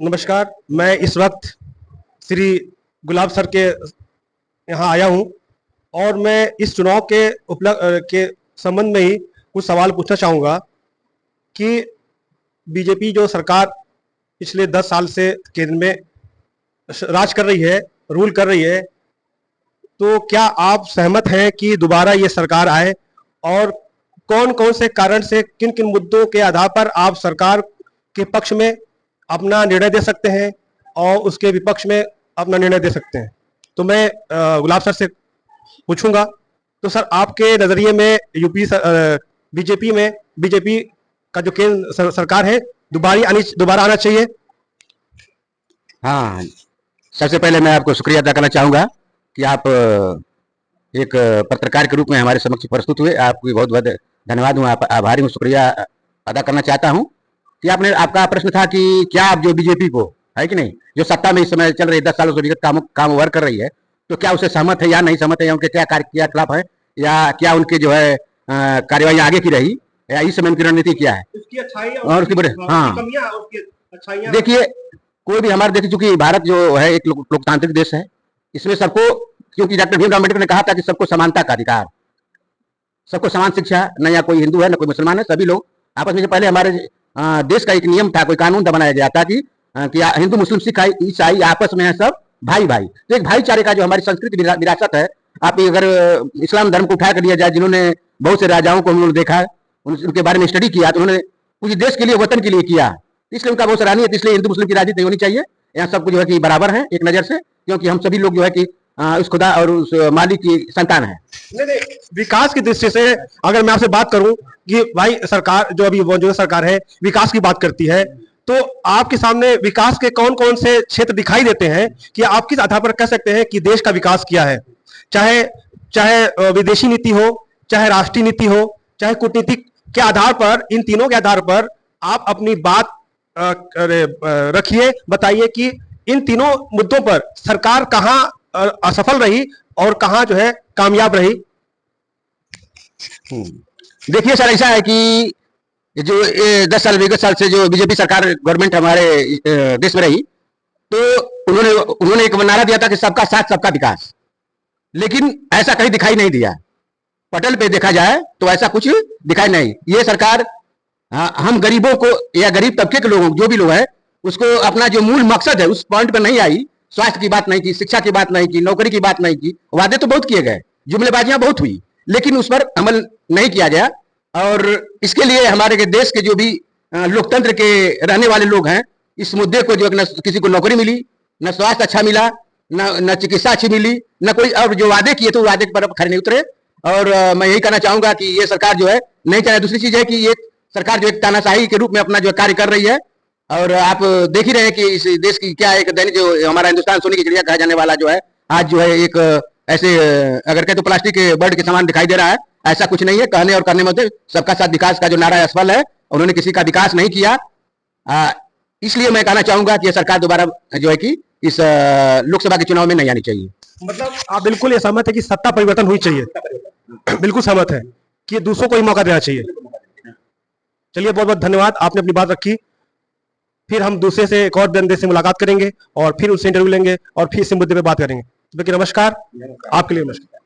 नमस्कार। मैं इस वक्त श्री गुलाब सर के यहाँ आया हूँ और मैं इस चुनाव के संबंध में ही कुछ सवाल पूछना चाहूँगा कि बीजेपी जो सरकार पिछले 10 साल से केंद्र में राज कर रही है, रूल कर रही है, तो क्या आप सहमत हैं कि दोबारा ये सरकार आए? और कौन कौन से कारण से, किन किन मुद्दों के आधार पर आप सरकार के पक्ष में अपना निर्णय दे सकते हैं और उसके विपक्ष में अपना निर्णय दे सकते हैं? तो मैं गुलाब सर से पूछूंगा। तो सर, आपके नजरिए में बीजेपी का जो केंद्र सरकार है दोबारा आना चाहिए? हाँ, सबसे पहले मैं आपको शुक्रिया अदा करना चाहूँगा कि आप एक पत्रकार के रूप में हमारे समक्ष प्रस्तुत हुए। आपको बहुत बहुत धन्यवाद हूँ, आभारी हूँ, शुक्रिया अदा करना चाहता हूँ कि आपका प्रश्न था कि क्या आप जो बीजेपी को है कि नहीं, जो सत्ता में इस समय चल रही 10 सालों से विगत काम वर्क कर रही है, तो क्या उसे सहमत है या नहीं सहमत है, या उनके क्या खिलाफ है, या क्या उनके जो है कार्यवाही आगे की रही, या इस समय उनकी रणनीति क्या है और उसकी बड़े हाँ। देखिए, कोई भी हमारे देखिए, चूंकि भारत जो है एक लोकतांत्रिक देश है, इसमें सबको, क्योंकि डॉक्टर भीमराव अम्बेडकर ने कहा था कि सबको समानता का अधिकार, सबको समान शिक्षा, न या कोई हिंदू है न कोई मुसलमान है, सभी लोग आपस में। पहले हमारे देश का एक नियम था, कोई कानून था बनाया गया था कि हिंदू मुस्लिम सिख ईसाई आपस में है सब भाई भाई। तो एक भाईचारे का जो हमारी संस्कृति विरासत है, आप अगर इस्लाम धर्म को उठा कर लिया जाए, जिन्होंने बहुत से राजाओं को उन्होंने देखा, उनके बारे में स्टडी किया, तो उन्होंने पूरे देश के लिए, वतन के लिए किया, इसलिए उनका बहुत सराहनीय है। इसलिए हिंदू मुस्लिम की राजनीति होनी चाहिए, यहाँ सबको जो है कि बराबर है एक नजर से, क्योंकि हम सभी लोग जो है कि उस खुदा और उस मालिक की संतान है। नहीं, विकास की दृष्टि से अगर मैं आपसे बात करूं कि भाई सरकार जो अभी जो सरकार है विकास की बात करती है, तो आपके सामने विकास के कौन कौन से क्षेत्र दिखाई देते हैं कि आप किस आधार पर कह सकते हैं कि देश का विकास किया है? चाहे विदेशी नीति हो, चाहे राष्ट्रीय नीति हो, चाहे कूटनीतिक के आधार पर, इन तीनों के आधार पर आप अपनी बात रखिए, बताइए कि इन तीनों मुद्दों पर सरकार कहां असफल रही और कहां जो है कामयाब रही। देखिए सर, ऐसा है कि जो 10 साल विगत साल से जो बीजेपी सरकार गवर्नमेंट हमारे देश में रही, तो उन्होंने एक नारा दिया था कि सबका साथ सबका विकास, लेकिन ऐसा कहीं दिखाई नहीं दिया। पटल पे देखा जाए तो ऐसा कुछ दिखाई नहीं। ये सरकार हम गरीबों को या गरीब तबके के लोगों, जो भी लोग हैं, उसको अपना जो मूल मकसद है उस पॉइंट पर नहीं आई। स्वास्थ्य की बात नहीं की, शिक्षा की बात नहीं की, नौकरी की बात नहीं की। वादे तो बहुत किए गए, जुमलेबाजियां बहुत हुई, लेकिन उस पर अमल नहीं किया गया। और इसके लिए हमारे देश के जो भी लोकतंत्र के रहने वाले लोग हैं, इस मुद्दे को जो न किसी को नौकरी मिली, न स्वास्थ्य अच्छा मिला, न चिकित्सा अच्छी मिली, न कोई और जो वादे किए तो वादे पर खड़े नहीं उतरे। और मैं यही कहना चाहूंगा कि ये सरकार जो है नहीं चाहे। दूसरी चीज है कि ये सरकार जो एक तानाशाही के रूप में अपना जो कार्य कर रही है, और आप देख ही रहे हैं कि इस देश की क्या एक दैनिक जो हमारा हिंदुस्तान सोने की चिड़िया कहा जाने वाला जो है, आज जो है एक ऐसे अगर कहे तो प्लास्टिक के बर्ड के समान दिखाई दे रहा है। ऐसा कुछ नहीं है। कहने और करने में सबका साथ विकास का जो नारा असफल है, उन्होंने किसी का विकास नहीं किया। इसलिए मैं कहना चाहूंगा कि यह सरकार दोबारा जो है कि इस लोकसभा के चुनाव में नहीं आनी चाहिए। मतलब आप बिल्कुल ये सहमत है कि सत्ता परिवर्तन हुई चाहिए? बिल्कुल सहमत है कि दूसरों को ही मौका देना चाहिए। चलिए, बहुत बहुत धन्यवाद, आपने अपनी बात रखी। फिर हम दूसरे से एक और बंदे से मुलाकात करेंगे और फिर उससे इंटरव्यू लेंगे और फिर इस मुद्दे पे बात करेंगे। नमस्कार, आपके लिए नमस्कार।